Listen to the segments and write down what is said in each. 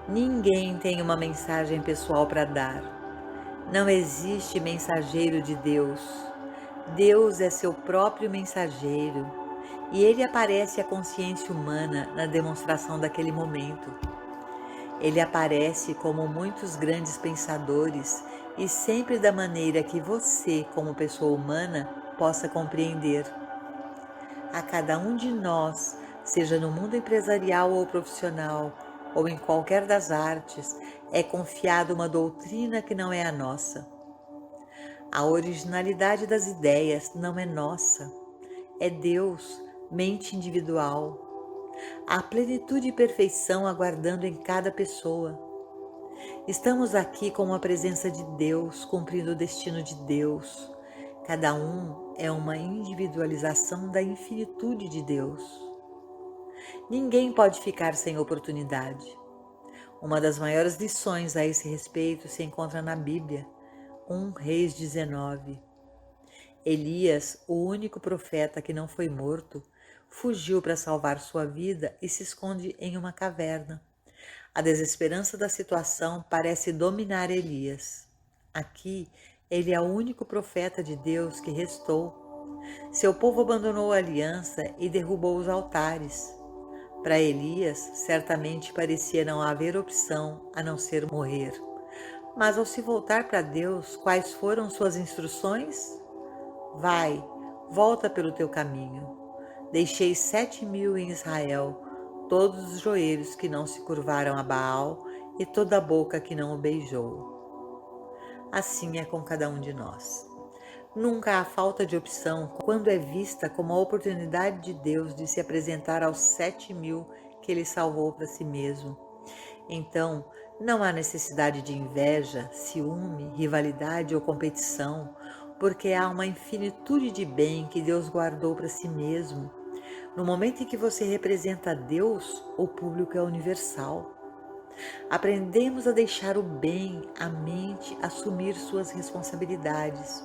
Ninguém tem uma mensagem pessoal para dar. Não existe mensageiro de Deus. Deus é seu próprio mensageiro e ele aparece à consciência humana na demonstração daquele momento. Ele aparece como muitos grandes pensadores e sempre da maneira que você, como pessoa humana, possa compreender. A cada um de nós, seja no mundo empresarial ou profissional, ou em qualquer das artes, é confiada uma doutrina que não é a nossa. A originalidade das ideias não é nossa, é Deus, mente individual. A plenitude e perfeição aguardando em cada pessoa. Estamos aqui com a presença de Deus, cumprindo o destino de Deus. Cada um é uma individualização da infinitude de Deus. Ninguém pode ficar sem oportunidade. Uma das maiores lições a esse respeito se encontra na Bíblia, 1 Reis 19. Elias, o único profeta que não foi morto, fugiu para salvar sua vida e se esconde em uma caverna. A desesperança da situação parece dominar Elias. Aqui, ele é o único profeta de Deus que restou. Seu povo abandonou a aliança e derrubou os altares. Para Elias, certamente parecia não haver opção a não ser morrer. Mas ao se voltar para Deus, quais foram suas instruções? Vai, volta pelo teu caminho. Deixei 7.000 em Israel, todos os joelhos que não se curvaram a Baal e toda a boca que não o beijou. Assim é com cada um de nós. Nunca há falta de opção quando é vista como a oportunidade de Deus de se apresentar aos 7.000 que Ele salvou para si mesmo. Então, não há necessidade de inveja, ciúme, rivalidade ou competição, porque há uma infinitude de bem que Deus guardou para si mesmo. No momento em que você representa a Deus, o público é universal. Aprendemos a deixar o bem, a mente, assumir suas responsabilidades.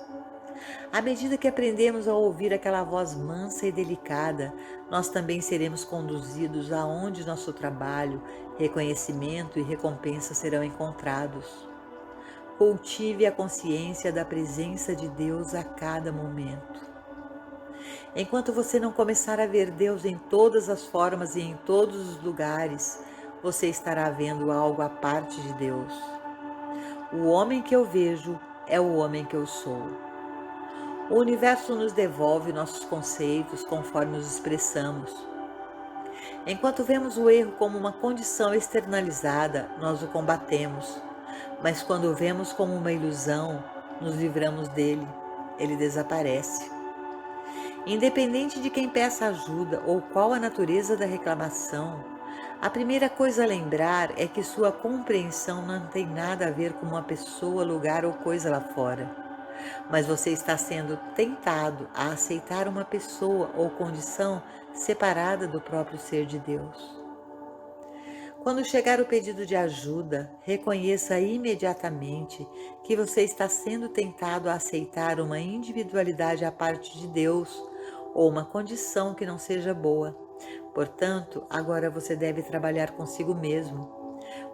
À medida que aprendemos a ouvir aquela voz mansa e delicada, nós também seremos conduzidos aonde nosso trabalho, reconhecimento e recompensa serão encontrados. Cultive a consciência da presença de Deus a cada momento. Enquanto você não começar a ver Deus em todas as formas e em todos os lugares, você estará vendo algo à parte de Deus. O homem que eu vejo é o homem que eu sou. O universo nos devolve nossos conceitos conforme os expressamos. Enquanto vemos o erro como uma condição externalizada, nós o combatemos. Mas quando o vemos como uma ilusão, nos livramos dele. Ele desaparece. Independente de quem peça ajuda ou qual a natureza da reclamação, a primeira coisa a lembrar é que sua compreensão não tem nada a ver com uma pessoa, lugar ou coisa lá fora. Mas você está sendo tentado a aceitar uma pessoa ou condição separada do próprio ser de Deus. Quando chegar o pedido de ajuda, reconheça imediatamente que você está sendo tentado a aceitar uma individualidade à parte de Deus ou uma condição que não seja boa. Portanto, agora você deve trabalhar consigo mesmo.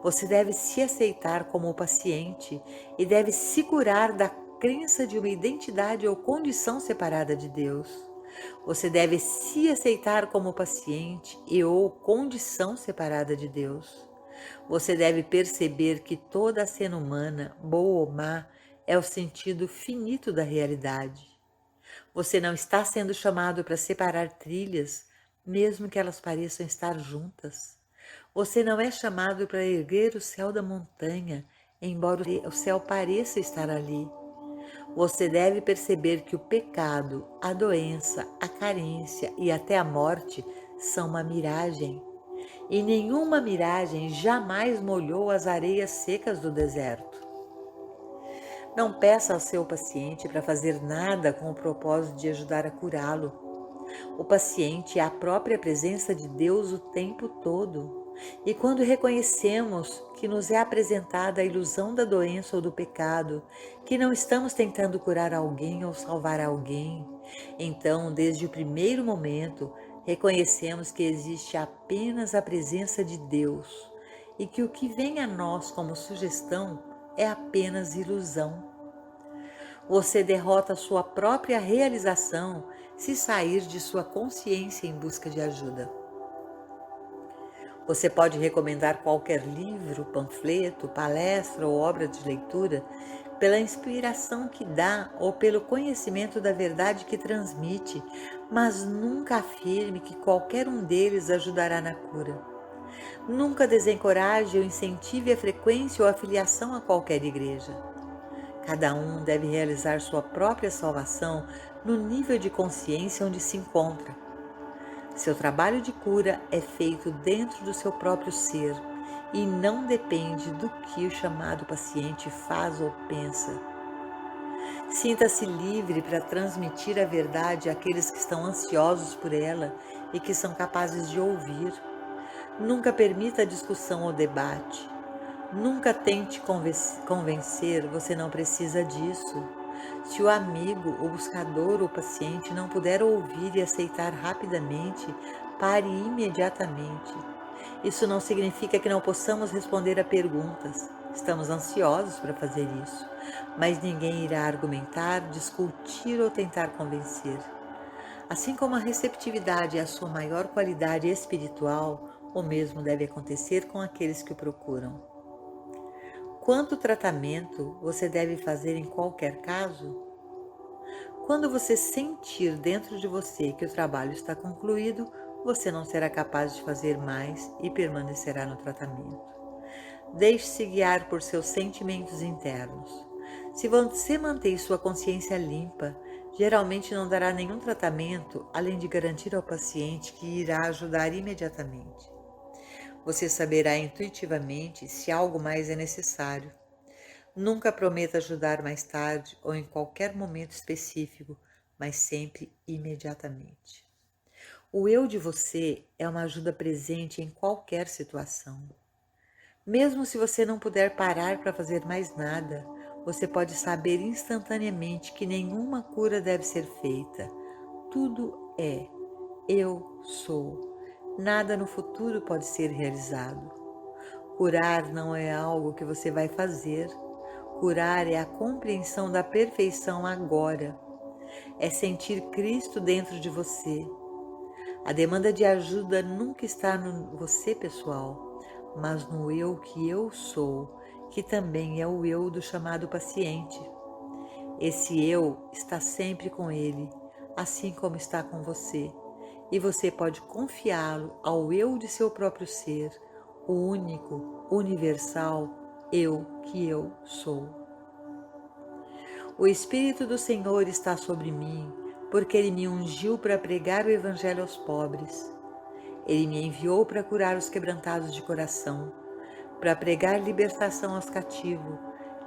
Você deve se aceitar como o paciente e deve se curar da crença de uma identidade ou condição separada de Deus. Você deve se aceitar como paciente e ou condição separada de Deus. Você deve perceber que toda a cena humana, boa ou má, é o sentido finito da realidade. Você não está sendo chamado para separar trilhas, mesmo que elas pareçam estar juntas. Você não é chamado para erguer o céu da montanha, embora o céu pareça estar ali. Você deve perceber que o pecado, a doença, a carência e até a morte são uma miragem. E nenhuma miragem jamais molhou as areias secas do deserto. Não peça ao seu paciente para fazer nada com o propósito de ajudar a curá-lo. O paciente é a própria presença de Deus o tempo todo. E quando reconhecemos que nos é apresentada a ilusão da doença ou do pecado, que não estamos tentando curar alguém ou salvar alguém, então, desde o primeiro momento, reconhecemos que existe apenas a presença de Deus e que o que vem a nós como sugestão é apenas ilusão. Você derrota a sua própria realização se sair de sua consciência em busca de ajuda. Você pode recomendar qualquer livro, panfleto, palestra ou obra de leitura pela inspiração que dá ou pelo conhecimento da verdade que transmite, mas nunca afirme que qualquer um deles ajudará na cura. Nunca desencoraje ou incentive a frequência ou a filiação a qualquer igreja. Cada um deve realizar sua própria salvação no nível de consciência onde se encontra. Seu trabalho de cura é feito dentro do seu próprio ser e não depende do que o chamado paciente faz ou pensa. Sinta-se livre para transmitir a verdade àqueles que estão ansiosos por ela e que são capazes de ouvir. Nunca permita a discussão ou debate. Nunca tente convencer, você não precisa disso. Se o amigo, o buscador ou o paciente não puder ouvir e aceitar rapidamente, pare imediatamente. Isso não significa que não possamos responder a perguntas. Estamos ansiosos para fazer isso, mas ninguém irá argumentar, discutir ou tentar convencer. Assim como a receptividade é a sua maior qualidade espiritual, o mesmo deve acontecer com aqueles que o procuram. Quanto tratamento você deve fazer em qualquer caso? Quando você sentir dentro de você que o trabalho está concluído, você não será capaz de fazer mais e permanecerá no tratamento. Deixe-se guiar por seus sentimentos internos. Se você mantém sua consciência limpa, geralmente não dará nenhum tratamento, além de garantir ao paciente que irá ajudar imediatamente. Você saberá intuitivamente se algo mais é necessário. Nunca prometa ajudar mais tarde ou em qualquer momento específico, mas sempre imediatamente. O eu de você é uma ajuda presente em qualquer situação. Mesmo se você não puder parar para fazer mais nada, você pode saber instantaneamente que nenhuma cura deve ser feita. Tudo é eu sou. Nada no futuro pode ser realizado. Curar não é algo que você vai fazer. Curar é a compreensão da perfeição agora. É sentir Cristo dentro de você. A demanda de ajuda nunca está no você pessoal, mas no eu que eu sou, que também é o eu do chamado paciente. Esse eu está sempre com ele, assim como está com você. E você pode confiá-lo ao eu de seu próprio ser, o único, universal eu que eu sou. O Espírito do Senhor está sobre mim, porque Ele me ungiu para pregar o Evangelho aos pobres. Ele me enviou para curar os quebrantados de coração, para pregar libertação aos cativos,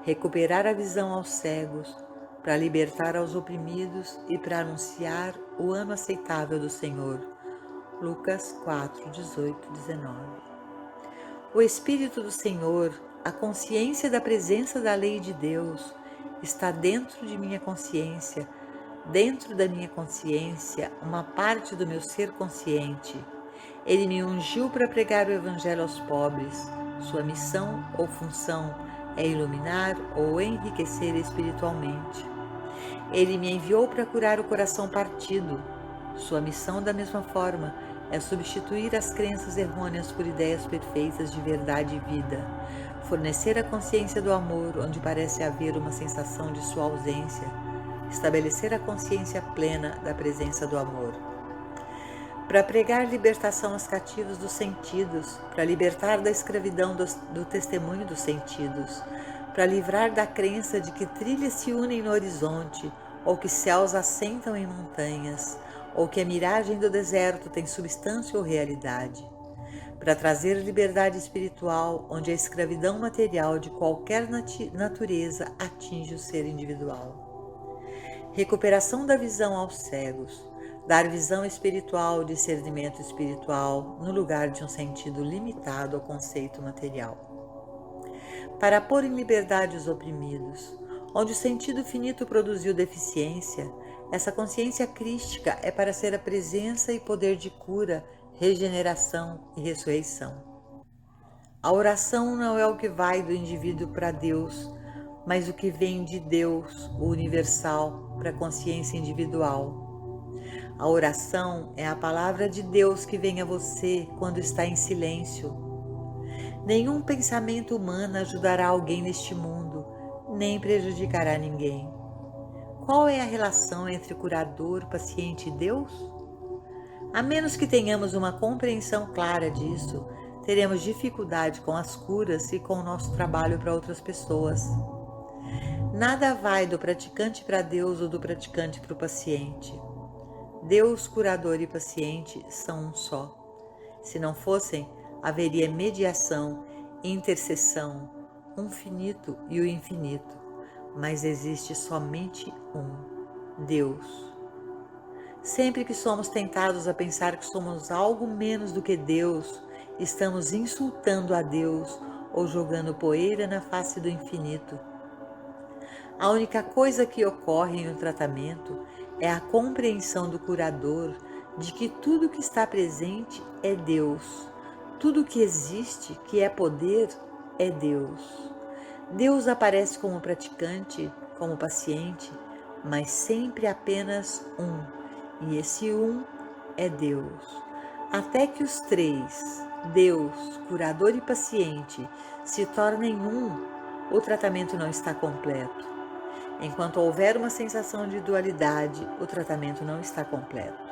recuperar a visão aos cegos, para libertar aos oprimidos e para anunciar o ano aceitável do Senhor. Lucas 4, 18, 19. O Espírito do Senhor, a consciência da presença da lei de Deus, está dentro de minha consciência, dentro da minha consciência, uma parte do meu ser consciente. Ele me ungiu para pregar o Evangelho aos pobres. Sua missão ou função é iluminar ou enriquecer espiritualmente. Ele me enviou para curar o coração partido. Sua missão, da mesma forma, é substituir as crenças errôneas por ideias perfeitas de verdade e vida, fornecer a consciência do amor onde parece haver uma sensação de sua ausência, estabelecer a consciência plena da presença do amor. Para pregar libertação aos cativos dos sentidos, para libertar da escravidão do testemunho dos sentidos, para livrar da crença de que trilhas se unem no horizonte, ou que céus assentam em montanhas, ou que a miragem do deserto tem substância ou realidade, para trazer liberdade espiritual onde a escravidão material de qualquer natureza atinge o ser individual. Recuperação da visão aos cegos, dar visão espiritual, discernimento espiritual, no lugar de um sentido limitado ao conceito material. Para pôr em liberdade os oprimidos, onde o sentido finito produziu deficiência, essa consciência crística é para ser a presença e poder de cura, regeneração e ressurreição. A oração não é o que vai do indivíduo para Deus, mas o que vem de Deus, o universal, para a consciência individual. A oração é a palavra de Deus que vem a você quando está em silêncio. Nenhum pensamento humano ajudará alguém neste mundo, nem prejudicará ninguém. Qual é a relação entre curador, paciente e Deus? A menos que tenhamos uma compreensão clara disso, teremos dificuldade com as curas e com o nosso trabalho para outras pessoas. Nada vai do praticante para Deus ou do praticante para o paciente. Deus, curador e paciente são um só. Se não fossem, haveria mediação, intercessão, um finito e o infinito, mas existe somente um, Deus. Sempre que somos tentados a pensar que somos algo menos do que Deus, estamos insultando a Deus ou jogando poeira na face do infinito. A única coisa que ocorre em um tratamento é a compreensão do curador de que tudo que está presente é Deus. Tudo que existe, que é poder, é Deus. Deus aparece como praticante, como paciente, mas sempre apenas um, e esse um é Deus. Até que os três, Deus, curador e paciente, se tornem um, o tratamento não está completo. Enquanto houver uma sensação de dualidade, o tratamento não está completo.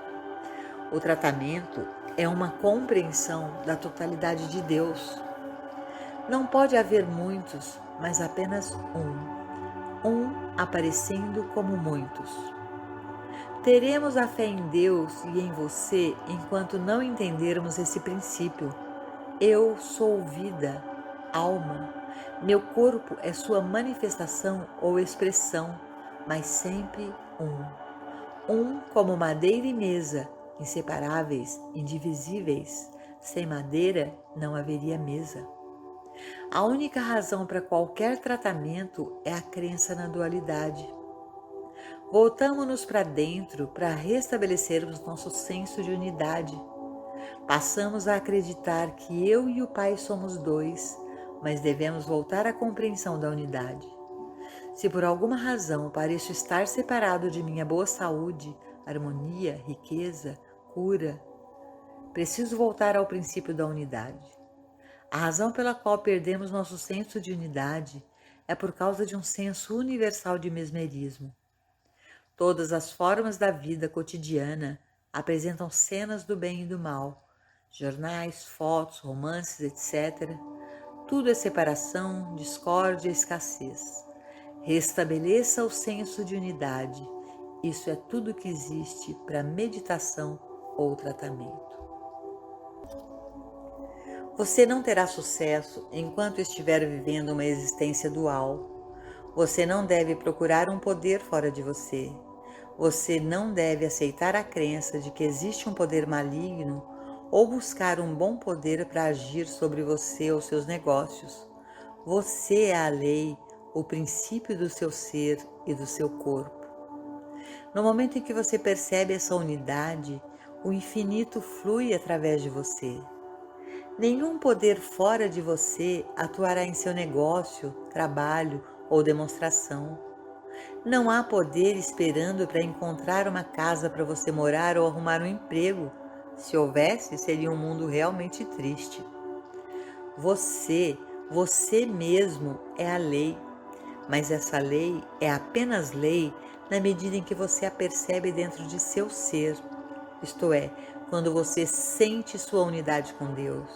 O tratamento é uma compreensão da totalidade de Deus. Não pode haver muitos, mas apenas um aparecendo como muitos. Teremos a fé em Deus e em você enquanto não entendermos esse princípio. Eu sou vida, alma. Meu corpo é sua manifestação ou expressão, mas sempre um. Um como madeira e mesa, inseparáveis, indivisíveis. Sem madeira não haveria mesa. A única razão para qualquer tratamento é a crença na dualidade. Voltamo-nos para dentro para restabelecermos nosso senso de unidade. Passamos a acreditar que eu e o Pai somos dois, mas devemos voltar à compreensão da unidade. Se por alguma razão pareço estar separado de minha boa saúde, harmonia, riqueza, cura, preciso voltar ao princípio da unidade. A razão pela qual perdemos nosso senso de unidade é por causa de um senso universal de mesmerismo. Todas as formas da vida cotidiana apresentam cenas do bem e do mal, jornais, fotos, romances, etc. Tudo é separação, discórdia e escassez. Restabeleça o senso de unidade. Isso é tudo que existe para meditação ou tratamento. Você não terá sucesso enquanto estiver vivendo uma existência dual. Você não deve procurar um poder fora de você. Você não deve aceitar a crença de que existe um poder maligno ou buscar um bom poder para agir sobre você ou seus negócios. Você é a lei, o princípio do seu ser e do seu corpo. No momento em que você percebe essa unidade, o infinito flui através de você. Nenhum poder fora de você atuará em seu negócio, trabalho ou demonstração. Não há poder esperando para encontrar uma casa para você morar ou arrumar um emprego. Se houvesse, seria um mundo realmente triste. Você mesmo é a lei, mas essa lei é apenas lei na medida em que você a percebe dentro de seu ser, isto é, quando você sente sua unidade com Deus.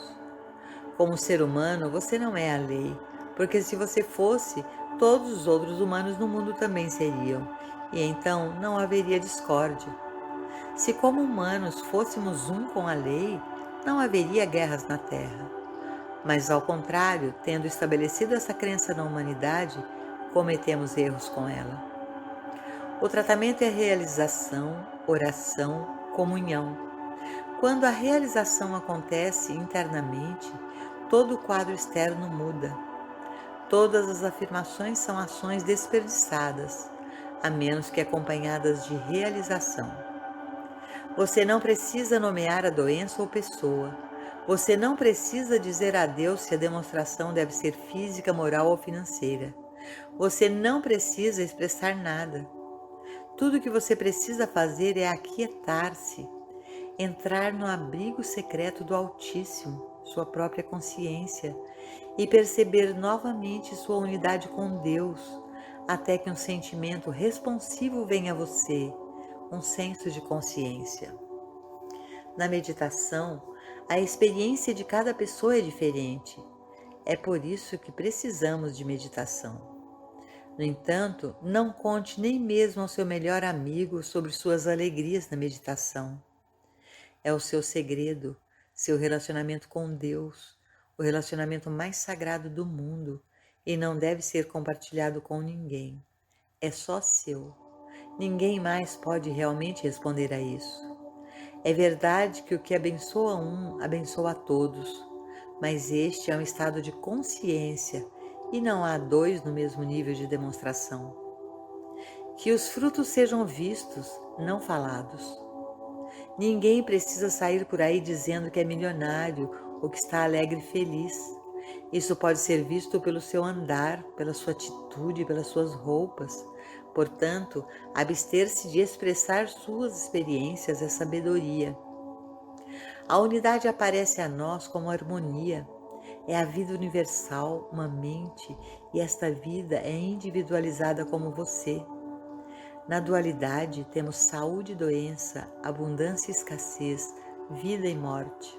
Como ser humano, você não é a lei, porque se você fosse, todos os outros humanos no mundo também seriam, e então não haveria discórdia. Se como humanos fôssemos um com a lei, não haveria guerras na Terra. Mas ao contrário, tendo estabelecido essa crença na humanidade, cometemos erros com ela. O tratamento é realização, oração, comunhão. Quando a realização acontece internamente, todo o quadro externo muda. Todas as afirmações são ações desperdiçadas, a menos que acompanhadas de realização. Você não precisa nomear a doença ou pessoa. Você não precisa dizer a Deus se a demonstração deve ser física, moral ou financeira. Você não precisa expressar nada. Tudo o que você precisa fazer é aquietar-se, entrar no abrigo secreto do Altíssimo, sua própria consciência, e perceber novamente sua unidade com Deus, até que um sentimento responsivo venha a você, um senso de consciência. Na meditação, a experiência de cada pessoa é diferente. É por isso que precisamos de meditação. No entanto, não conte nem mesmo ao seu melhor amigo sobre suas alegrias na meditação. É o seu segredo, seu relacionamento com Deus, o relacionamento mais sagrado do mundo, e não deve ser compartilhado com ninguém. É só seu. Ninguém mais pode realmente responder a isso. É verdade que o que abençoa um, abençoa a todos, mas este é um estado de consciência e não há dois no mesmo nível de demonstração. Que os frutos sejam vistos, não falados. Ninguém precisa sair por aí dizendo que é milionário ou que está alegre e feliz. Isso pode ser visto pelo seu andar, pela sua atitude, pelas suas roupas. Portanto, abster-se de expressar suas experiências é sabedoria. A unidade aparece a nós como harmonia. É a vida universal, uma mente, e esta vida é individualizada como você. Na dualidade, temos saúde e doença, abundância e escassez, vida e morte.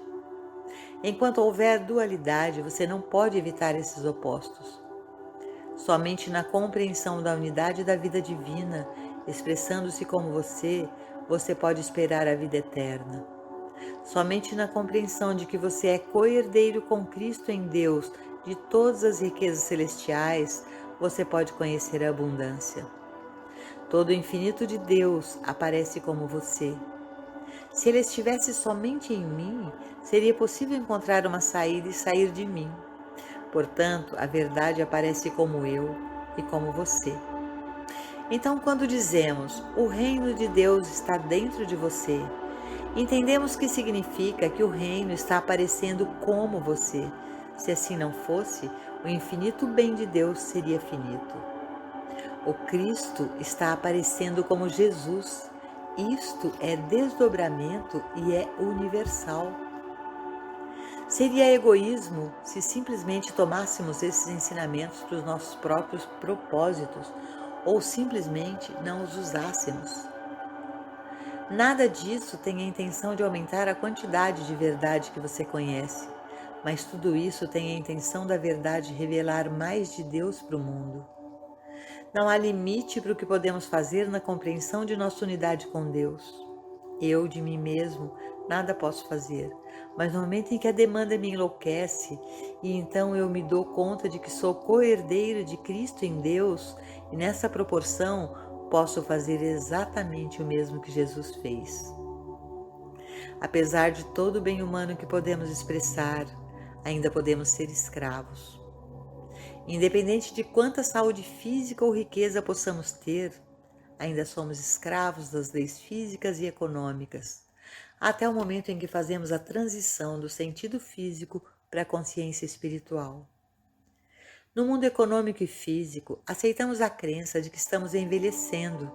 Enquanto houver dualidade, você não pode evitar esses opostos. Somente na compreensão da unidade da vida divina, expressando-se como você pode esperar a vida eterna. Somente na compreensão de que você é co-herdeiro com Cristo em Deus de todas as riquezas celestiais, você pode conhecer a abundância. Todo o infinito de Deus aparece como você. Se ele estivesse somente em mim, seria possível encontrar uma saída e sair de mim. Portanto, a verdade aparece como eu e como você. Então, quando dizemos, o reino de Deus está dentro de você, entendemos que significa que o reino está aparecendo como você. Se assim não fosse, o infinito bem de Deus seria finito. O Cristo está aparecendo como Jesus. Isto é desdobramento e é universal. Seria egoísmo se simplesmente tomássemos esses ensinamentos para os nossos próprios propósitos ou simplesmente não os usássemos. Nada disso tem a intenção de aumentar a quantidade de verdade que você conhece, mas tudo isso tem a intenção da verdade revelar mais de Deus para o mundo. Não há limite para o que podemos fazer na compreensão de nossa unidade com Deus. Eu, de mim mesmo, nada posso fazer, mas no momento em que a demanda me enlouquece, e então eu me dou conta de que sou co-herdeiro de Cristo em Deus, e nessa proporção posso fazer exatamente o mesmo que Jesus fez. Apesar de todo o bem humano que podemos expressar, ainda podemos ser escravos. Independente de quanta saúde física ou riqueza possamos ter, ainda somos escravos das leis físicas e econômicas, até o momento em que fazemos a transição do sentido físico para a consciência espiritual. No mundo econômico e físico, aceitamos a crença de que estamos envelhecendo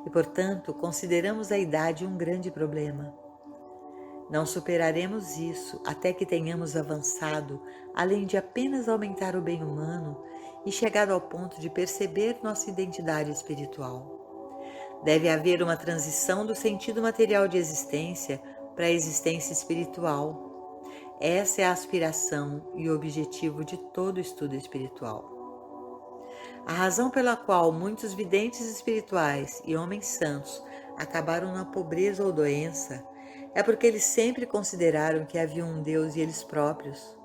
e, portanto, consideramos a idade um grande problema. Não superaremos isso até que tenhamos avançado, além de apenas aumentar o bem humano e chegado ao ponto de perceber nossa identidade espiritual. Deve haver uma transição do sentido material de existência para a existência espiritual. Essa é a aspiração e o objetivo de todo estudo espiritual. A razão pela qual muitos videntes espirituais e homens santos acabaram na pobreza ou doença é porque eles sempre consideraram que havia um Deus e eles próprios.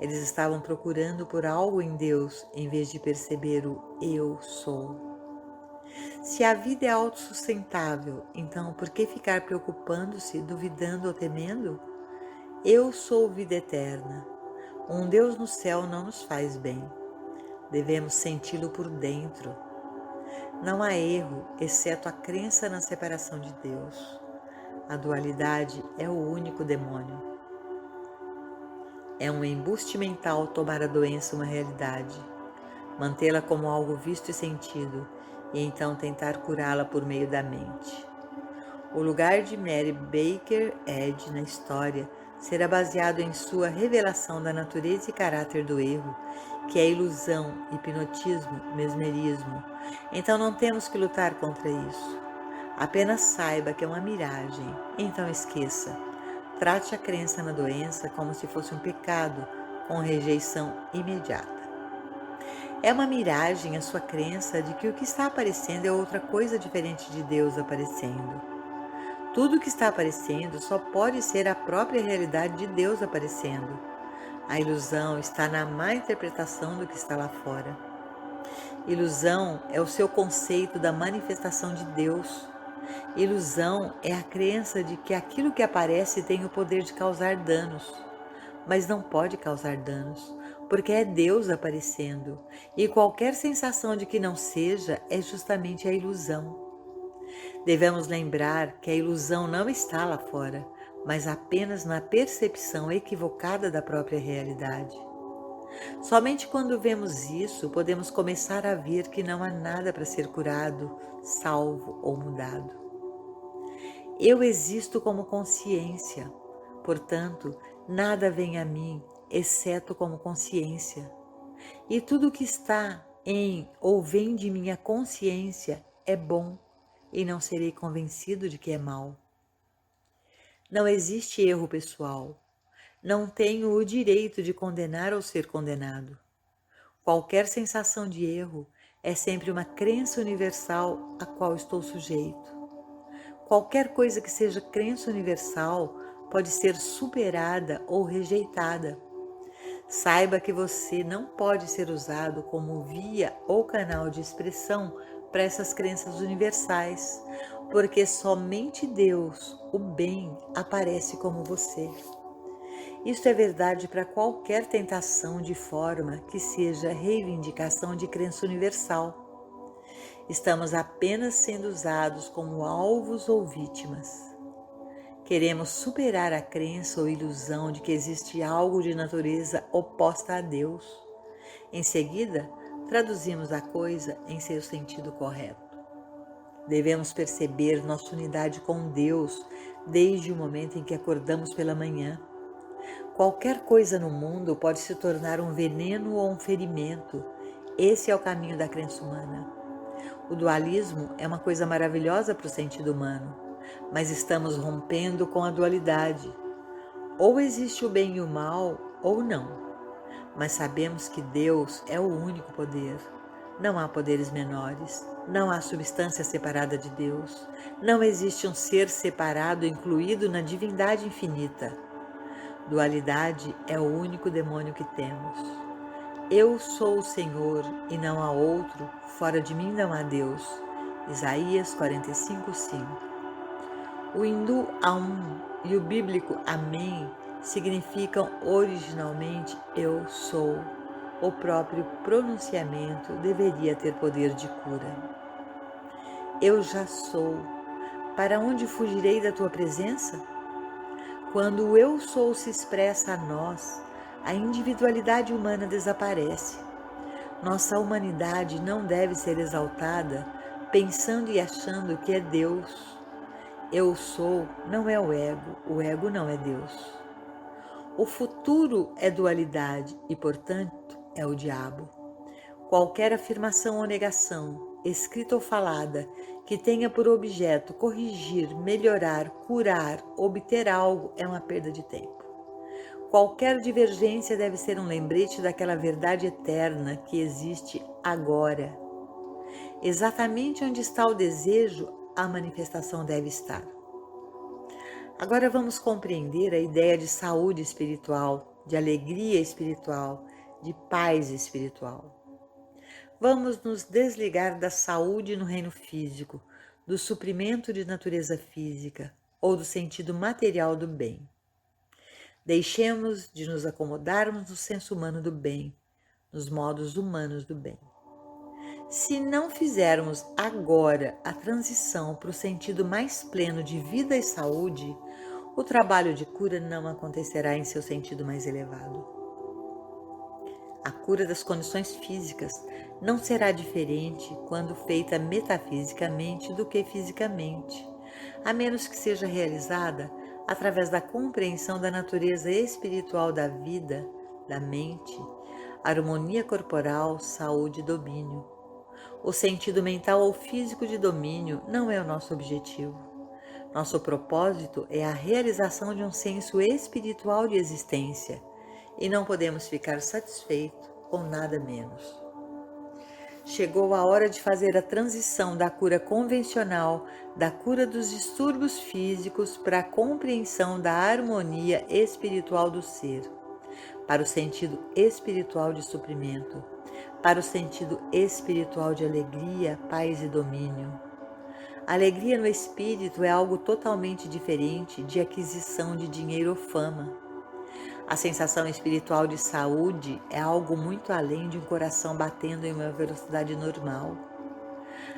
Eles estavam procurando por algo em Deus em vez de perceber o eu sou. Se a vida é autossustentável, então por que ficar preocupando-se, duvidando ou temendo? Eu sou vida eterna. Um Deus no céu não nos faz bem. Devemos senti-lo por dentro. Não há erro, exceto a crença na separação de Deus. A dualidade é o único demônio. É um embuste mental tomar a doença uma realidade, mantê-la como algo visto e sentido, e então tentar curá-la por meio da mente. O lugar de Mary Baker Eddy na história será baseado em sua revelação da natureza e caráter do erro, que é ilusão, hipnotismo, mesmerismo. Então não temos que lutar contra isso. Apenas saiba que é uma miragem, então esqueça. Trate a crença na doença como se fosse um pecado, com rejeição imediata. É uma miragem a sua crença de que o que está aparecendo é outra coisa diferente de Deus aparecendo. Tudo o que está aparecendo só pode ser a própria realidade de Deus aparecendo. A ilusão está na má interpretação do que está lá fora. Ilusão é o seu conceito da manifestação de Deus. Ilusão é a crença de que aquilo que aparece tem o poder de causar danos, mas não pode causar danos, porque é Deus aparecendo, e qualquer sensação de que não seja é justamente a ilusão. Devemos lembrar que a ilusão não está lá fora, mas apenas na percepção equivocada da própria realidade. Somente quando vemos isso, podemos começar a ver que não há nada para ser curado, salvo ou mudado. Eu existo como consciência, portanto, nada vem a mim, exceto como consciência. E tudo que está em ou vem de minha consciência é bom, e não serei convencido de que é mal. Não existe erro pessoal. Não tenho o direito de condenar ou ser condenado. Qualquer sensação de erro é sempre uma crença universal a qual estou sujeito. Qualquer coisa que seja crença universal pode ser superada ou rejeitada. Saiba que você não pode ser usado como via ou canal de expressão para essas crenças universais, porque somente Deus, o bem, aparece como você. Isto é verdade para qualquer tentação de forma que seja reivindicação de crença universal. Estamos apenas sendo usados como alvos ou vítimas. Queremos superar a crença ou ilusão de que existe algo de natureza oposta a Deus. Em seguida, traduzimos a coisa em seu sentido correto. Devemos perceber nossa unidade com Deus desde o momento em que acordamos pela manhã. Qualquer coisa no mundo pode se tornar um veneno ou um ferimento. Esse é o caminho da crença humana. O dualismo é uma coisa maravilhosa para o sentido humano, mas estamos rompendo com a dualidade. Ou existe o bem e o mal, ou não. Mas sabemos que Deus é o único poder. Não há poderes menores, não há substância separada de Deus, não existe um ser separado incluído na divindade infinita. Dualidade é o único demônio que temos. Eu sou o Senhor e não há outro, fora de mim não há Deus. Isaías 45:5. O hindu Aum e o bíblico Amém significam originalmente eu sou. O próprio pronunciamento deveria ter poder de cura. Eu já sou. Para onde fugirei da tua presença? Quando o eu sou se expressa a nós, a individualidade humana desaparece. Nossa humanidade não deve ser exaltada pensando e achando que é Deus. Eu sou não é o ego não é Deus. O futuro é dualidade e, portanto, é o diabo. Qualquer afirmação ou negação, escrita ou falada, que tenha por objeto corrigir, melhorar, curar, obter algo é uma perda de tempo. Qualquer divergência deve ser um lembrete daquela verdade eterna que existe agora. Exatamente onde está o desejo, a manifestação deve estar. Agora vamos compreender a ideia de saúde espiritual, de alegria espiritual, de paz espiritual. Vamos nos desligar da saúde no reino físico, do suprimento de natureza física ou do sentido material do bem. Deixemos de nos acomodarmos no senso humano do bem, nos modos humanos do bem. Se não fizermos agora a transição para o sentido mais pleno de vida e saúde, o trabalho de cura não acontecerá em seu sentido mais elevado. A cura das condições físicas não será diferente quando feita metafisicamente do que fisicamente, a menos que seja realizada através da compreensão da natureza espiritual da vida, da mente, harmonia corporal, saúde e domínio. O sentido mental ou físico de domínio não é o nosso objetivo. Nosso propósito é a realização de um senso espiritual de existência, e não podemos ficar satisfeitos com nada menos. Chegou a hora de fazer a transição da cura convencional, da cura dos distúrbios físicos, para a compreensão da harmonia espiritual do ser, para o sentido espiritual de suprimento, para o sentido espiritual de alegria, paz e domínio. A alegria no espírito é algo totalmente diferente de aquisição de dinheiro ou fama. A sensação espiritual de saúde é algo muito além de um coração batendo em uma velocidade normal.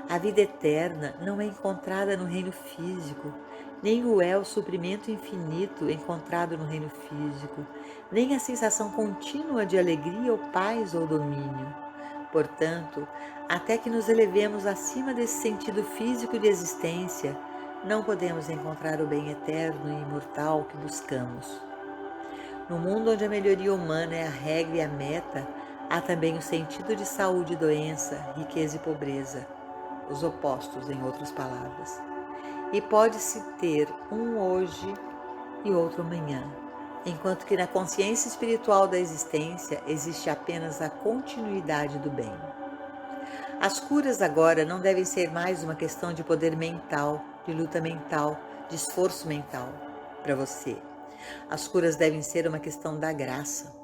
A vida eterna não é encontrada no reino físico, nem o é o suprimento infinito encontrado no reino físico, nem a sensação contínua de alegria ou paz ou domínio. Portanto, até que nos elevemos acima desse sentido físico de existência, não podemos encontrar o bem eterno e imortal que buscamos. No mundo onde a melhoria humana é a regra e a meta, há também o sentido de saúde e doença, riqueza e pobreza, os opostos, em outras palavras. E pode-se ter um hoje e outro amanhã, enquanto que na consciência espiritual da existência existe apenas a continuidade do bem. As curas agora não devem ser mais uma questão de poder mental, de luta mental, de esforço mental para você. As curas devem ser uma questão da graça.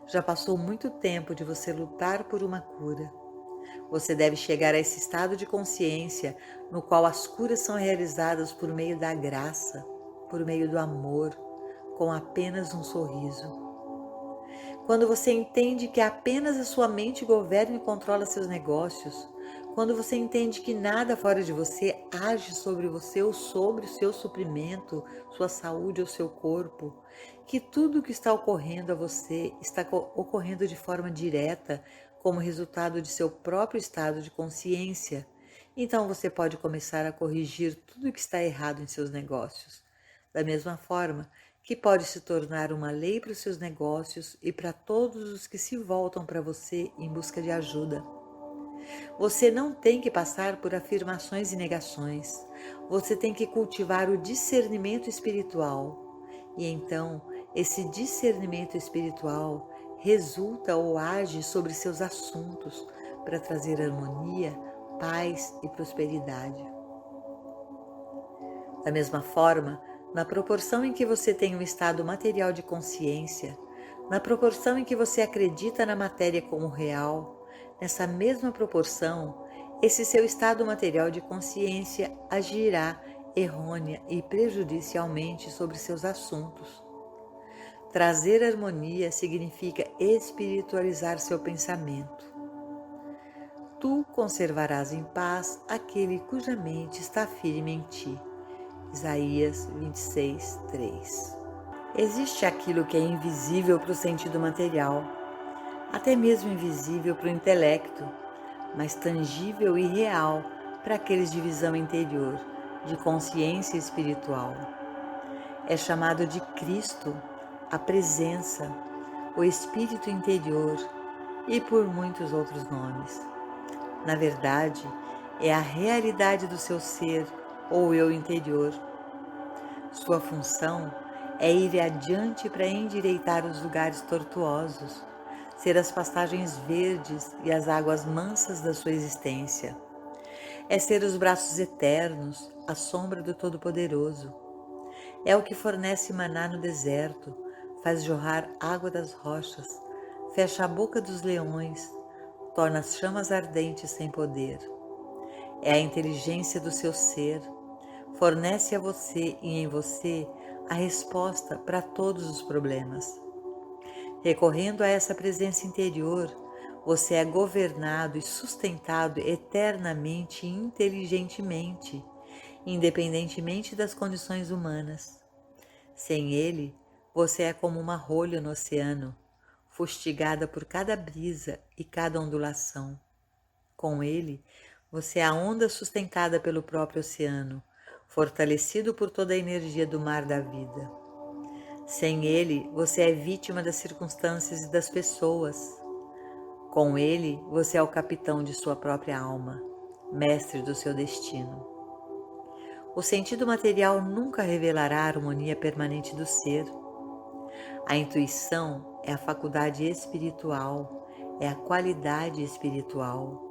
Já passou muito tempo de você lutar por uma cura. Você deve chegar a esse estado de consciência no qual as curas são realizadas por meio da graça, por meio do amor, com apenas um sorriso. Quando você entende que apenas a sua mente governa e controla seus negócios, quando você entende que nada fora de você age sobre você ou sobre o seu suprimento, sua saúde ou seu corpo, que tudo o que está ocorrendo a você está ocorrendo de forma direta como resultado de seu próprio estado de consciência, então você pode começar a corrigir tudo o que está errado em seus negócios. Da mesma forma que pode se tornar uma lei para os seus negócios e para todos os que se voltam para você em busca de ajuda. Você não tem que passar por afirmações e negações. Você tem que cultivar o discernimento espiritual. E então, esse discernimento espiritual resulta ou age sobre seus assuntos para trazer harmonia, paz e prosperidade. Da mesma forma, na proporção em que você tem um estado material de consciência, na proporção em que você acredita na matéria como real, nessa mesma proporção, esse seu estado material de consciência agirá errônea e prejudicialmente sobre seus assuntos. Trazer harmonia significa espiritualizar seu pensamento. Tu conservarás em paz aquele cuja mente está firme em ti. Isaías 26, 3. Existe aquilo que é invisível para o sentido material, até mesmo invisível para o intelecto, mas tangível e real para aqueles de visão interior, de consciência espiritual. É chamado de Cristo, a presença, o Espírito interior e por muitos outros nomes. Na verdade, é a realidade do seu ser ou eu interior. Sua função é ir adiante para endireitar os lugares tortuosos, ser as pastagens verdes e as águas mansas da sua existência. É ser os braços eternos, a sombra do Todo-Poderoso. É o que fornece maná no deserto, faz jorrar água das rochas, fecha a boca dos leões, torna as chamas ardentes sem poder. É a inteligência do seu ser, fornece a você e em você a resposta para todos os problemas. Recorrendo a essa presença interior, você é governado e sustentado eternamente e inteligentemente, independentemente das condições humanas. Sem ele, você é como uma rolha no oceano, fustigada por cada brisa e cada ondulação. Com ele, você é a onda sustentada pelo próprio oceano, fortalecido por toda a energia do mar da vida. Sem ele, você é vítima das circunstâncias e das pessoas. Com ele, você é o capitão de sua própria alma, mestre do seu destino. O sentido material nunca revelará a harmonia permanente do ser. A intuição é a faculdade espiritual, é a qualidade espiritual.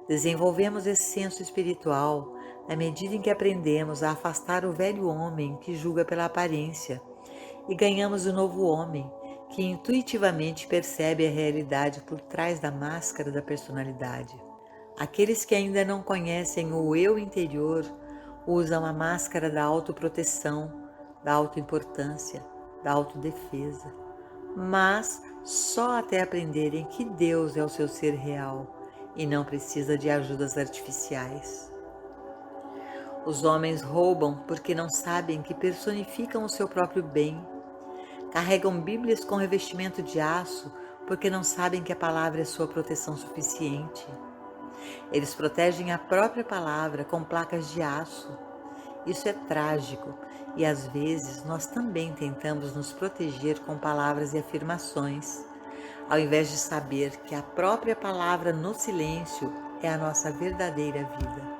Desenvolvemos esse senso espiritual à medida em que aprendemos a afastar o velho homem que julga pela aparência e ganhamos o novo homem que intuitivamente percebe a realidade por trás da máscara da personalidade. Aqueles que ainda não conhecem o eu interior usam a máscara da autoproteção, da autoimportância, da autodefesa, mas só até aprenderem que Deus é o seu ser real e não precisa de ajudas artificiais. Os homens roubam porque não sabem que personificam o seu próprio bem. Carregam Bíblias com revestimento de aço porque não sabem que a palavra é sua proteção suficiente. Eles protegem a própria palavra com placas de aço. Isso é trágico e às vezes nós também tentamos nos proteger com palavras e afirmações, ao invés de saber que a própria palavra no silêncio é a nossa verdadeira vida.